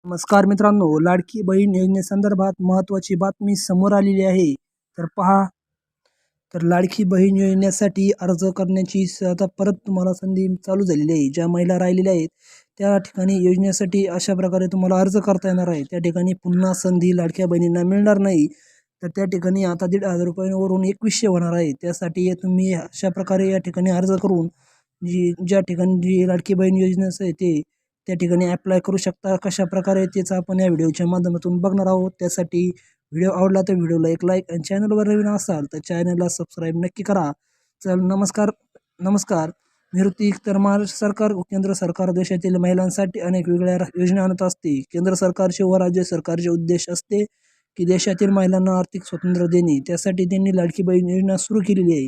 नमस्कार मित्रांनो, लाडकी बहीण योजनेसंदर्भात महत्त्वाची बातमी समोर आलेली आहे. तर पहा, तर लाडकी बहीण योजनेसाठी अर्ज करण्याची आता परत तुम्हाला संधी चालू झालेली आहे. ज्या महिला राहिलेल्या आहेत, त्या ठिकाणी योजनेसाठी अशा प्रकारे तुम्हाला अर्ज करता येणार आहे. त्या ठिकाणी पुन्हा संधी लाडक्या बहिणींना मिळणार नाही. तर त्या ठिकाणी आता ₹1,500वरून 2100 होणार आहे. त्यासाठी तुम्ही अशा प्रकारे या ठिकाणी अर्ज करून ज्या ठिकाणी जी लाडकी बहीण योजनेचं आहे ते त्या ठिकाणी ॲप्लाय करू शकता. कशाप्रकारे त्याचं आपण या व्हिडिओच्या माध्यमातून बघणार आहोत. त्यासाठी व्हिडिओ आवडला तर व्हिडिओला एक लाईक आणि चॅनलवर नवीन असाल तर चॅनलला सबस्क्राईब नक्की करा. नमस्कार. मी ऋतिक. तर महाराष्ट्र सरकार व केंद्र सरकार देशातील महिलांसाठी अनेक वेगळ्या योजना आणत असते. केंद्र सरकारचे व राज्य सरकारचे उद्देश असते की देशातील महिलांना आर्थिक स्वातंत्र्य देणे. त्यासाठी त्यांनी लाडकी बहीण योजना सुरू केलेली आहे.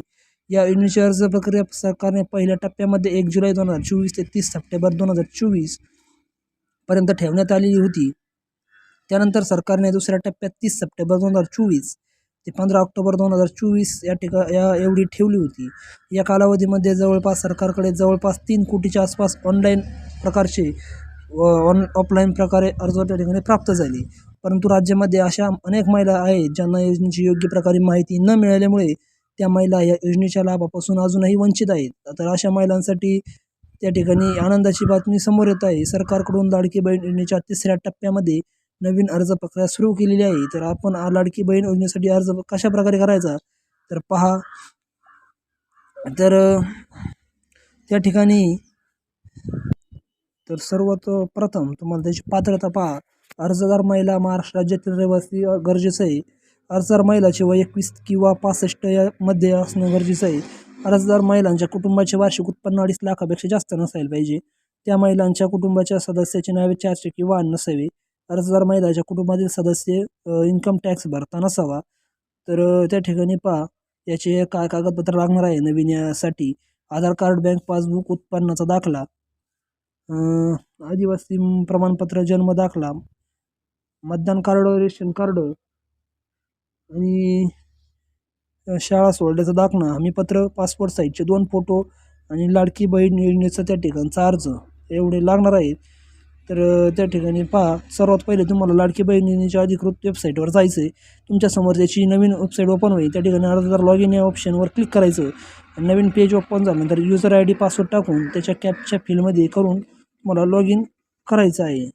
या योजनेची अर्ज प्रक्रिया सरकारने पहिल्या टप्प्यामध्ये 1 जुलै 2024 ते 30 सप्टेंबर 2024 पर्यंत ठेवण्यात आलेली होती. त्यानंतर सरकारने दुसऱ्या टप्प्यात 30 सप्टेंबर 2024 ते 15 ऑक्टोबर 2024 या एवढी ठेवली होती. या कालावधीमध्ये सरकारकडे जवळपास 3 कोटीच्या आसपास ऑनलाईन प्रकारचे व ऑफलाईन प्रकारे अर्ज त्या ठिकाणी प्राप्त झाले. परंतु राज्यामध्ये अशा अनेक महिला आहेत ज्यांना योजनेची योग्य प्रकारे माहिती न मिळाल्यामुळे त्या महिला या योजनेच्या लाभापासून अजूनही वंचित आहेत. तर अशा महिलांसाठी त्या ठिकाणी आनंदाची बातमी समोर येत आहे. सरकारकडून लाडकी बहीण योजनेच्या 3ऱ्या टप्प्यामध्ये नवीन अर्ज प्रक्रिया सुरू केलेली आहे. तर आपण लाडकी बहीण योजनेसाठी अर्ज कशा प्रकारे करायचा तर पहा. तर त्या ठिकाणी तर सर्वात प्रथम तुम्हाला त्याची पात्रता पहा. अर्जदार महिला महाराष्ट्र राज्यातील रहिवासी गरजेचं आहे. अर्जदार महिलाचे वय 21 किंवा 65 यामध्ये असणं गरजेचं आहे. अर्जदार महिलांच्या कुटुंबाचे वार्षिक उत्पन्न 2.5 लाखापेक्षा जास्त नसायला पाहिजे. त्या महिलांच्या कुटुंबाच्या सदस्याचे नावे 4 चाकी वाहन नसावे. अर्जदार महिलाच्या कुटुंबातील सदस्य इन्कम टॅक्स भरता नसावा. तर त्या ठिकाणी पहा, याचे काय कागदपत्र लागणार आहे नवीन यासाठी. आधार कार्ड, बँक पासबुक, उत्पन्नाचा दाखला, आदिवासी प्रमाणपत्र, जन्म दाखला, मतदान कार्ड, रेशन कार्ड आणि शाळा सोडल्याचा दाखला, हमीपत्र, पासपोर्ट साईजचे 2 फोटो आणि लाडकी बहीण योजनेचा त्या ठिकाणचा अर्ज एवढे लागणार आहेत. तर त्या ठिकाणी पहा, सर्वात पहिले तुम्हाला लाडकी बहीण योजनेच्या अधिकृत वेबसाईटवर जायचं आहे. तुमच्यासमोर त्याची नवीन वेबसाईट ओपन होईल. त्या ठिकाणी अर्जदार लॉगिन या ऑप्शनवर क्लिक करायचं. नवीन पेज ओपन झाल्यानंतर युजर ID पासवर्ड टाकून त्याच्या कॅपच्या फिलमध्ये करून तुम्हाला लॉगिन करायचं आहे.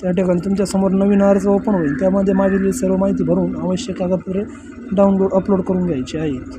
त्या ठिकाणी तुमच्यासमोर नवीन अर्ज ओपन होईल. त्यामध्ये मागील सर्व माहिती भरून आवश्यक कागदपत्रे अपलोड करून घ्यायची आहेत.